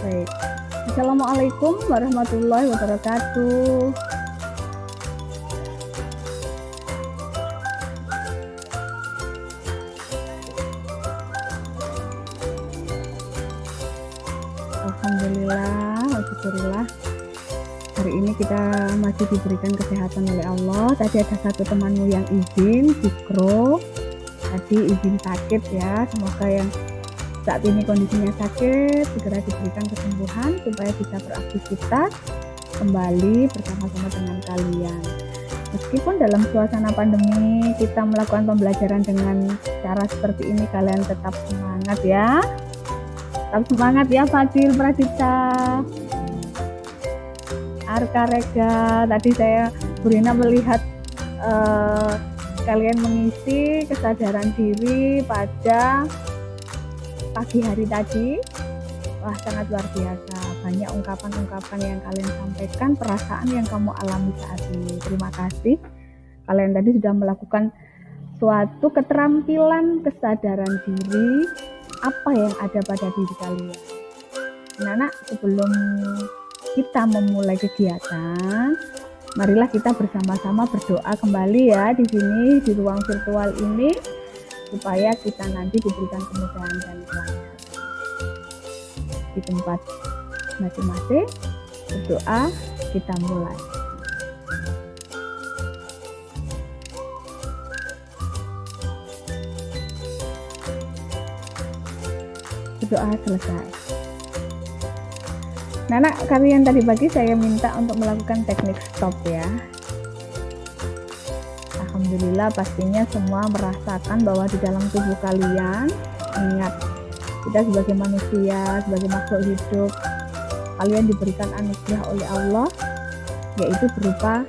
Baik. Assalamualaikum warahmatullahi wabarakatuh. Alhamdulillah, alhamdulillah. Hari ini kita masih diberikan kesehatan oleh Allah. Tadi ada satu temanmu yang izin, Fikro. Tadi izin sakit ya. Semoga yang saat ini kondisinya sakit segera diberikan kesembuhan supaya bisa beraktivitas kembali bersama-sama dengan kalian. Meskipun dalam suasana pandemi kita melakukan pembelajaran dengan cara seperti ini, kalian tetap semangat ya. Tetap semangat ya Fadil, Pradipta, Arka, Rega. Tadi saya Burina melihat kalian mengisi kesadaran diri pada pagi hari tadi. Wah, sangat luar biasa. Banyak ungkapan-ungkapan yang kalian sampaikan, perasaan yang kamu alami saat ini. Terima kasih. Kalian tadi sudah melakukan suatu keterampilan kesadaran diri apa yang ada pada diri kalian. Anak-anak, sebelum kita memulai kegiatan, marilah kita bersama-sama berdoa kembali ya di sini, di ruang virtual ini, supaya kita nanti diberikan kemudahan dan kelancaran. Di tempat masing-masing berdoa, kita mulai. Berdoa selesai. Nah, kalian tadi pagi saya minta untuk melakukan teknik stop ya. Alhamdulillah pastinya semua merasakan bahwa di dalam tubuh kalian, ingat, kita sebagai manusia, sebagai makhluk hidup, kalian diberikan anugerah oleh Allah, yaitu berupa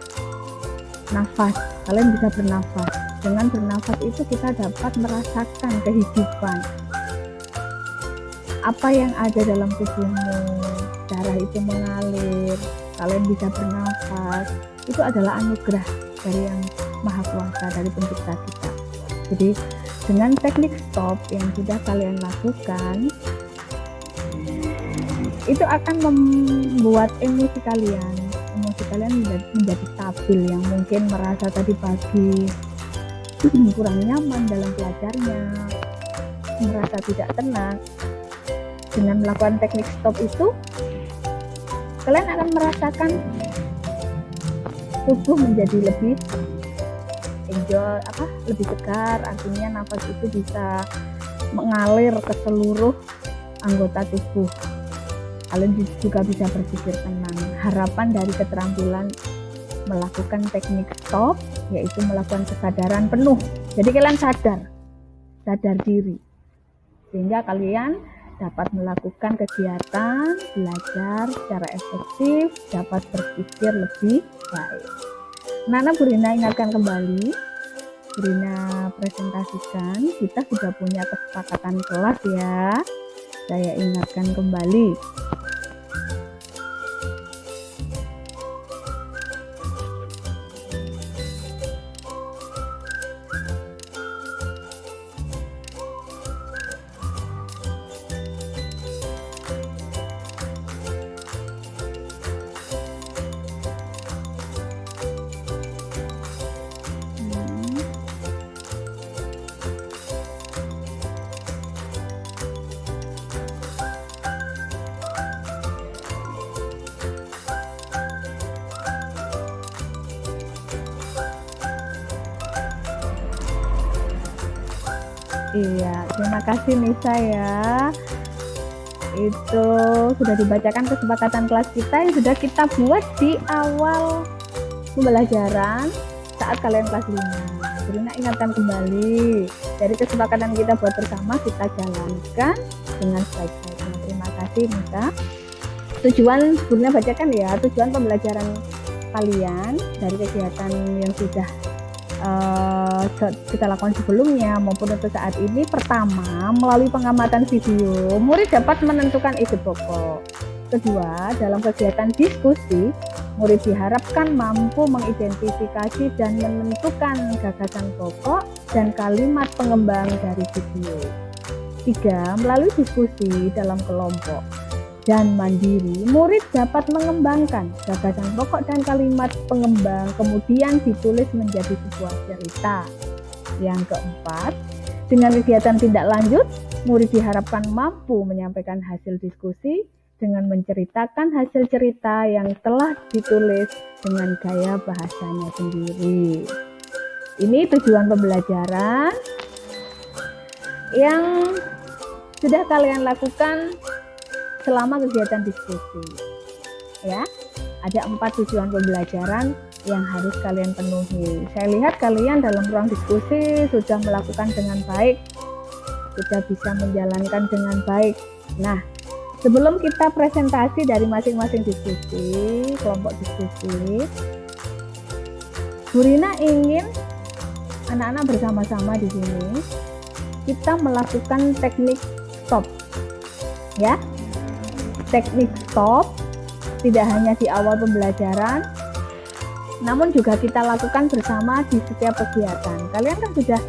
nafas. Kalian bisa bernafas. Dengan bernafas itu kita dapat merasakan kehidupan. Apa yang ada dalam tubuhmu, darah itu mengalir, kalian bisa bernafas, itu adalah anugerah dari yang Maha Kuasa, dari Pencipta kita. Jadi dengan teknik stop yang sudah kalian lakukan, itu akan membuat emosi kalian menjadi stabil. Yang mungkin merasa tadi pagi kurang nyaman dalam belajarnya, merasa tidak tenang, dengan melakukan teknik stop itu, kalian akan merasakan tubuh menjadi lebih enjoy, lebih segar. Artinya nafas itu bisa mengalir ke seluruh anggota tubuh. Kalian juga bisa berpikir tenang. Harapan dari keterampilan melakukan teknik stop yaitu melakukan kesadaran penuh. Jadi kalian sadar diri, sehingga kalian dapat melakukan kegiatan belajar secara efektif, dapat berpikir lebih baik. Nana, Burina ingatkan kembali, Burina presentasikan, kita sudah punya kesepakatan kelas ya. Saya ingatkan kembali. Iya, terima kasih Nisa ya. Itu sudah dibacakan kesepakatan kelas kita yang sudah kita buat di awal pembelajaran saat kalian kelas 5. Burina ingatkan kembali, dari kesepakatan kita buat bersama kita jalankan dengan sebaik-baiknya. Terima kasih Nisa. Tujuan Burina bacakan ya, tujuan pembelajaran kalian dari kegiatan yang sudah kita lakukan sebelumnya maupun untuk saat ini. Pertama, melalui pengamatan video, murid dapat menentukan ide pokok. Kedua, dalam kegiatan diskusi, murid diharapkan mampu mengidentifikasi dan menentukan gagasan pokok dan kalimat pengembang dari video. 3. Melalui diskusi dalam kelompok, dan mandiri, murid dapat mengembangkan gagasan pokok dan kalimat pengembang, kemudian ditulis menjadi sebuah cerita. Yang keempat, dengan kegiatan tindak lanjut, murid diharapkan mampu menyampaikan hasil diskusi dengan menceritakan hasil cerita yang telah ditulis dengan gaya bahasanya sendiri. Ini tujuan pembelajaran yang sudah kalian lakukan selama kegiatan diskusi. Ya, ada 4 tujuan pembelajaran yang harus kalian penuhi. Saya lihat kalian dalam ruang diskusi sudah melakukan dengan baik, sudah bisa menjalankan dengan baik. Nah, sebelum kita presentasi dari masing-masing diskusi, kelompok diskusi, Bu Rina ingin anak-anak bersama-sama di sini kita melakukan teknik stop. Ya, teknik stop tidak hanya di awal pembelajaran, namun juga kita lakukan bersama di setiap kegiatan. Kalian kan sudah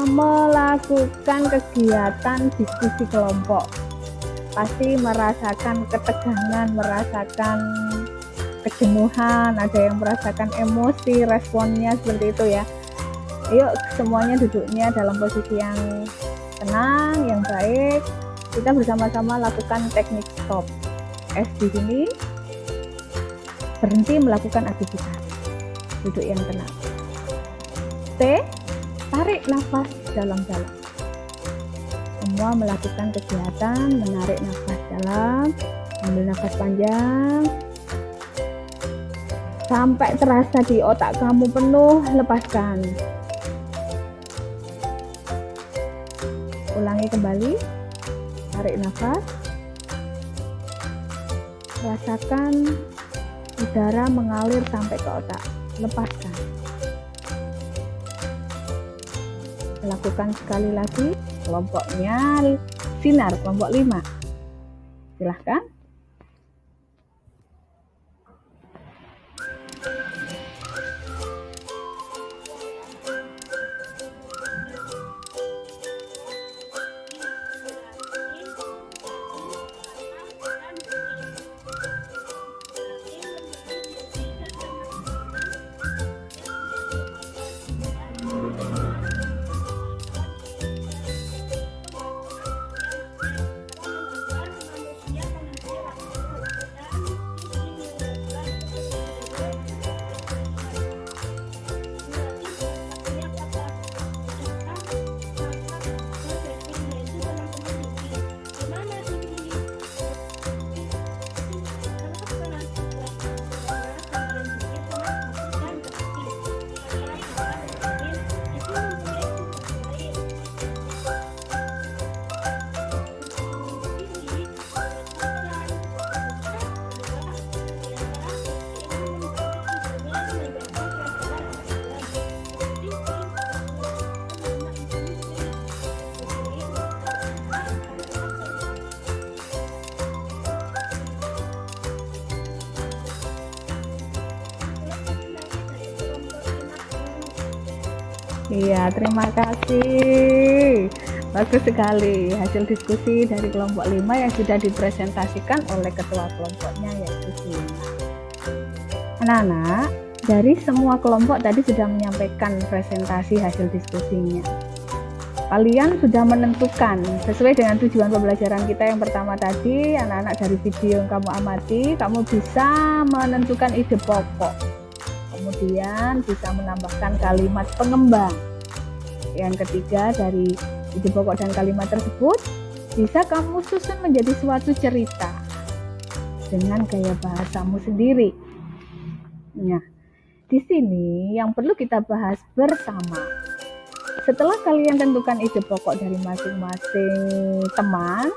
melakukan kegiatan diskusi kelompok, pasti merasakan ketegangan, merasakan kejenuhan, ada yang merasakan emosi, responnya seperti itu ya. Yuk semuanya duduknya dalam posisi yang tenang, yang baik. Kita bersama-sama lakukan teknik stop. S di sini, berhenti melakukan aktivitas, duduk yang tenang. T, tarik nafas dalam-dalam. Semua melakukan kegiatan menarik nafas dalam, ambil nafas panjang sampai terasa di otak kamu penuh, lepaskan. Ulangi kembali, tarik nafas, rasakan udara mengalir sampai ke otak, lepaskan. Lakukan sekali lagi, kelompoknya sinar, kelompok 5. Silahkan. Iya, terima kasih. Bagus sekali hasil diskusi dari kelompok 5 yang sudah dipresentasikan oleh ketua kelompoknya, yaitu Sina. Anak-anak, dari semua kelompok tadi sudah menyampaikan presentasi hasil diskusinya. Kalian sudah menentukan sesuai dengan tujuan pembelajaran kita yang pertama tadi. Anak-anak, dari video yang kamu amati, kamu bisa menentukan ide pokok, kemudian bisa menambahkan kalimat pengembang. Yang ketiga, dari ide pokok dan kalimat tersebut bisa kamu susun menjadi suatu cerita dengan gaya bahasamu sendiri. Nah, di sini yang perlu kita bahas bersama, setelah kalian tentukan ide pokok dari masing-masing teman,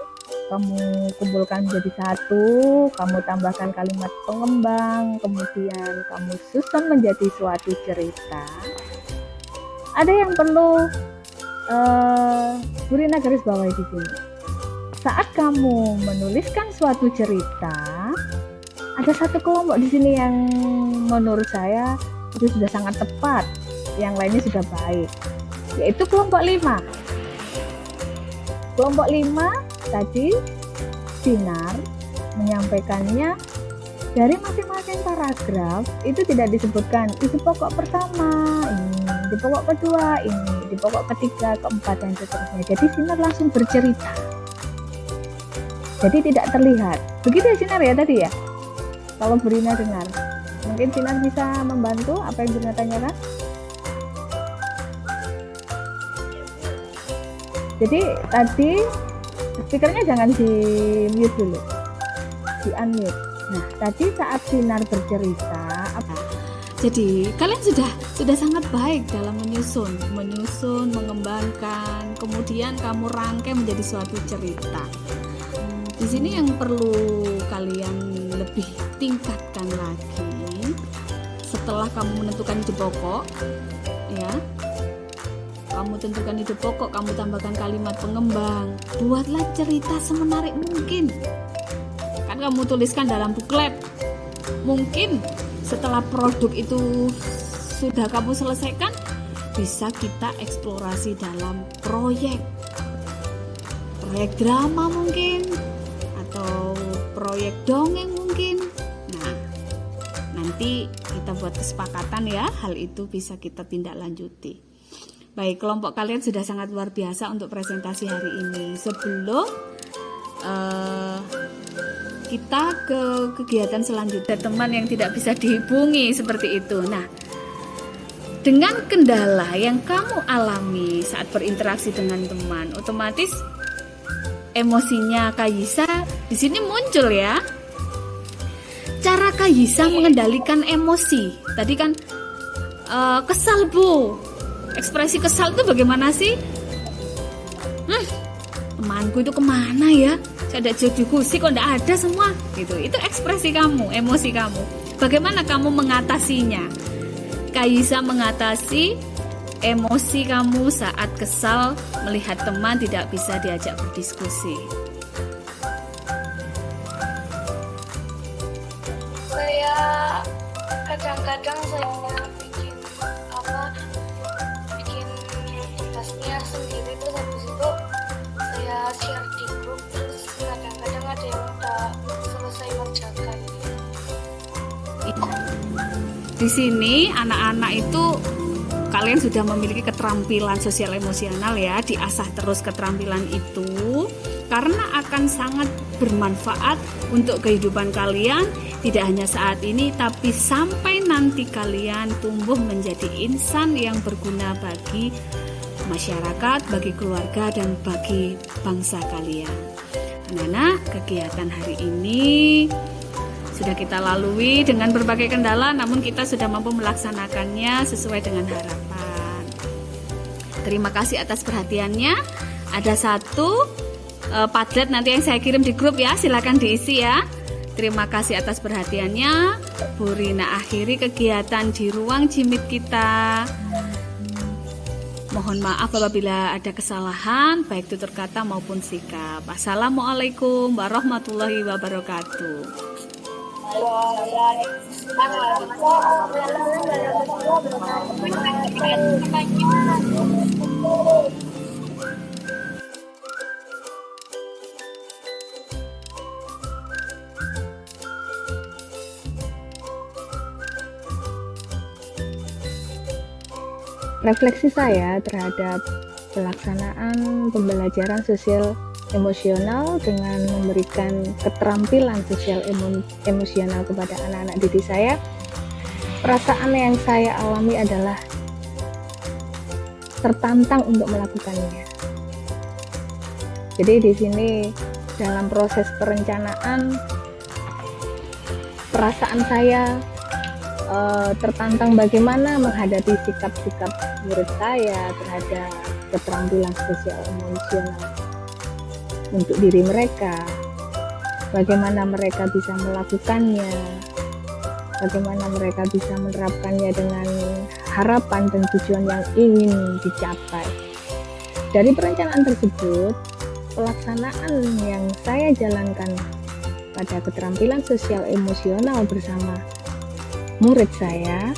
kamu kumpulkan menjadi satu, kamu tambahkan kalimat pengembang, kemudian kamu susun menjadi suatu cerita. Ada yang perlu Bu Rina garis bawahi di sini. Saat kamu menuliskan suatu cerita, ada satu kelompok di sini yang menurut saya itu sudah sangat tepat, yang lainnya sudah baik, yaitu kelompok 5. Kelompok 5 tadi Sinar menyampaikannya dari masing-masing paragraf itu tidak disebutkan isi pokok pertama ini, di pokok kedua ini, di pokok ketiga, keempat, dan seterusnya. Jadi Sinar langsung bercerita. Jadi tidak terlihat. Begitu ya Sinar ya tadi ya? Kalau Brina dengar. Mungkin Sinar bisa membantu apa yang Brina tanyakan? Jadi tadi speakernya jangan di mute dulu, di unmute. Nah tadi saat Sinar bercerita apa? Jadi kalian sudah sangat baik dalam menyusun, mengembangkan, kemudian kamu rangkai menjadi suatu cerita. Di sini yang perlu kalian lebih tingkatkan lagi setelah kamu menentukan ide pokok, ya. Kamu tentukan ide pokok, kamu tambahkan kalimat pengembang, buatlah cerita semenarik mungkin. Kan kamu tuliskan dalam buklet. Mungkin setelah produk itu sudah kamu selesaikan, bisa kita eksplorasi dalam proyek drama mungkin, atau proyek dongeng mungkin. Nah, nanti kita buat kesepakatan ya, hal itu bisa kita tindak lanjuti. Baik, kelompok kalian sudah sangat luar biasa untuk presentasi hari ini. Sebelum kita ke kegiatan selanjutnya, teman yang tidak bisa dihubungi seperti itu. Nah, dengan kendala yang kamu alami saat berinteraksi dengan teman, otomatis emosinya Kayisa di sini muncul ya. Cara Kayisa mengendalikan emosi. Tadi kan kesal Bu. Ekspresi kesal itu bagaimana sih? Temanku itu kemana ya? Saya ada diskusi kok enggak ada semua. Gitu. Itu ekspresi kamu, emosi kamu. Bagaimana kamu mengatasinya? Kayisa mengatasi emosi kamu saat kesal melihat teman tidak bisa diajak berdiskusi. Saya kadang-kadang bikin tugasnya sendiri, terus habis itu saya share di grup, terus kadang-kadang ada yang udah selesai ngerjakan. Di sini anak-anak itu kalian sudah memiliki keterampilan sosial emosional ya, diasah terus keterampilan itu karena akan sangat bermanfaat untuk kehidupan kalian, tidak hanya saat ini tapi sampai nanti kalian tumbuh menjadi insan yang berguna bagi masyarakat, bagi keluarga, dan bagi bangsa kalian. Anak-anak, kegiatan hari ini sudah kita lalui dengan berbagai kendala, namun kita sudah mampu melaksanakannya sesuai dengan harapan. Terima kasih atas perhatiannya. Ada satu Padlet nanti yang saya kirim di grup ya, silakan diisi ya. Terima kasih atas perhatiannya. Bu Rina akhiri kegiatan di ruang jimit kita. Mohon maaf apabila ada kesalahan baik tutur kata maupun sikap. Assalamualaikum warahmatullahi wabarakatuh. Refleksi saya terhadap pelaksanaan pembelajaran sosial emosional dengan memberikan keterampilan sosial emosional kepada anak-anak didik saya, perasaan yang saya alami adalah tertantang untuk melakukannya. Jadi di sini dalam proses perencanaan, perasaan saya tertantang bagaimana menghadapi sikap-sikap murid saya terhadap keterampilan sosial emosional untuk diri mereka, bagaimana mereka bisa melakukannya, bagaimana mereka bisa menerapkannya dengan harapan dan tujuan yang ingin dicapai. Dari perencanaan tersebut, pelaksanaan yang saya jalankan pada keterampilan sosial emosional bersama murid saya,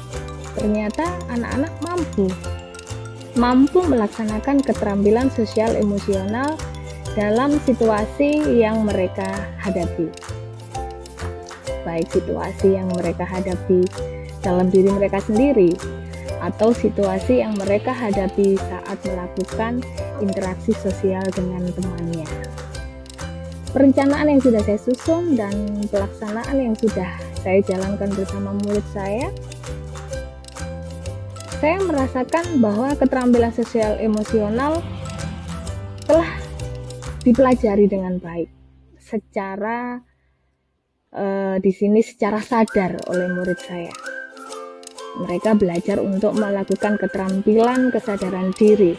ternyata anak-anak mampu melaksanakan keterampilan sosial emosional dalam situasi yang mereka hadapi. Baik situasi yang mereka hadapi dalam diri mereka sendiri atau situasi yang mereka hadapi saat melakukan interaksi sosial dengan temannya. Perencanaan yang sudah saya susun dan pelaksanaan yang sudah saya jalankan bersama murid saya merasakan bahwa keterampilan sosial emosional telah dipelajari dengan baik secara di sini secara sadar oleh murid saya. Mereka belajar untuk melakukan keterampilan kesadaran diri.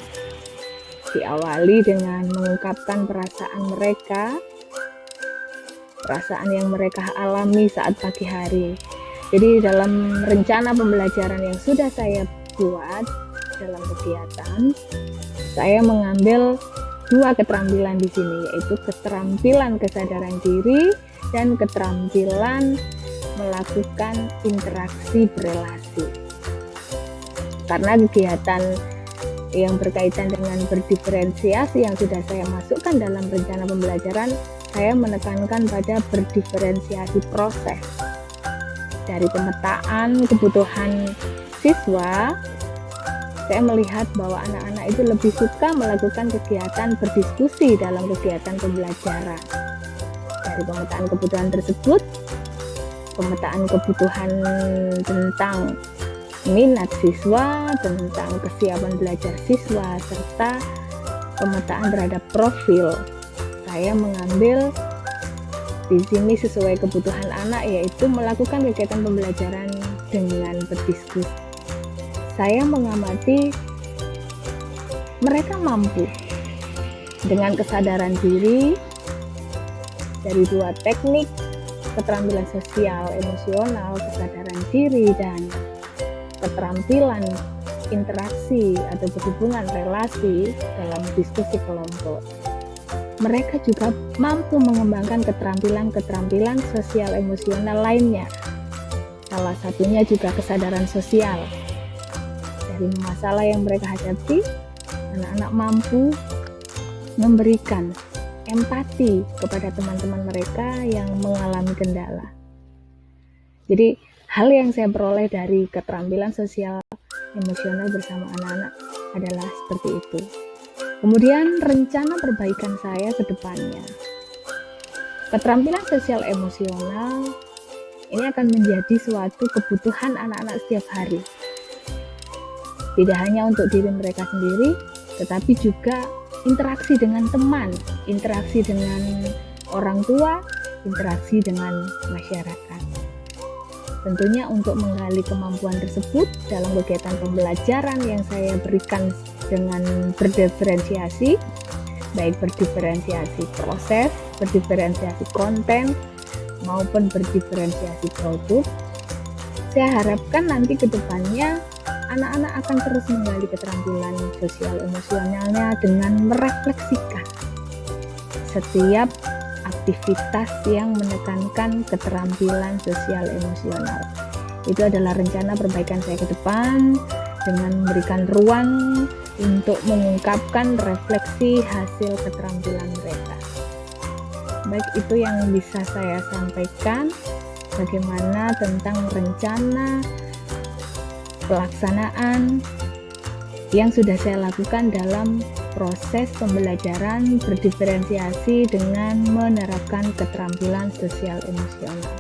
Diawali dengan mengungkapkan perasaan mereka, perasaan yang mereka alami saat pagi hari. Jadi dalam rencana pembelajaran yang sudah saya buat dalam kegiatan, saya mengambil 2 keterampilan di sini, yaitu keterampilan kesadaran diri dan keterampilan melakukan interaksi berelasi. Karena kegiatan yang berkaitan dengan berdiferensiasi yang sudah saya masukkan dalam rencana pembelajaran, saya menekankan pada berdiferensiasi proses. Dari pemetaan kebutuhan siswa, saya melihat bahwa anak-anak itu lebih suka melakukan kegiatan berdiskusi dalam kegiatan pembelajaran. Dari pemetaan kebutuhan tersebut, pemetaan kebutuhan tentang minat siswa, tentang kesiapan belajar siswa, serta pemetaan terhadap profil. Saya mengambil di sini sesuai kebutuhan anak, yaitu melakukan kegiatan pembelajaran dengan berdiskusi. Saya mengamati mereka mampu dengan kesadaran diri dari 2 teknik keterampilan sosial emosional, kesadaran diri, dan keterampilan interaksi atau berhubungan relasi dalam diskusi kelompok. Mereka juga mampu mengembangkan keterampilan sosial emosional lainnya. Salah satunya juga kesadaran sosial. Dari masalah yang mereka hadapi, anak-anak mampu memberikan empati kepada teman-teman mereka yang mengalami kendala. Jadi hal yang saya peroleh dari keterampilan sosial emosional bersama anak-anak adalah seperti itu. Kemudian rencana perbaikan saya ke depannya. Keterampilan sosial emosional ini akan menjadi suatu kebutuhan anak-anak setiap hari. Tidak hanya untuk diri mereka sendiri, tetapi juga interaksi dengan teman, interaksi dengan orang tua, interaksi dengan masyarakat. Tentunya untuk menggali kemampuan tersebut dalam kegiatan pembelajaran yang saya berikan dengan berdiferensiasi, baik berdiferensiasi proses, berdiferensiasi konten, maupun berdiferensiasi produk. Saya harapkan nanti ke depannya anak-anak akan terus menggali keterampilan sosial emosionalnya dengan merefleksikan setiap aktivitas yang menekankan keterampilan sosial emosional. Itu adalah rencana perbaikan saya ke depan dengan memberikan ruang untuk mengungkapkan refleksi hasil keterampilan mereka. Baik, itu yang bisa saya sampaikan bagaimana tentang rencana pelaksanaan yang sudah saya lakukan dalam proses pembelajaran berdiferensiasi dengan menerapkan keterampilan sosial emosional.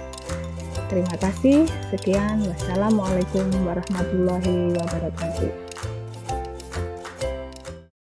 Terima kasih. Sekian. Wassalamualaikum warahmatullahi wabarakatuh.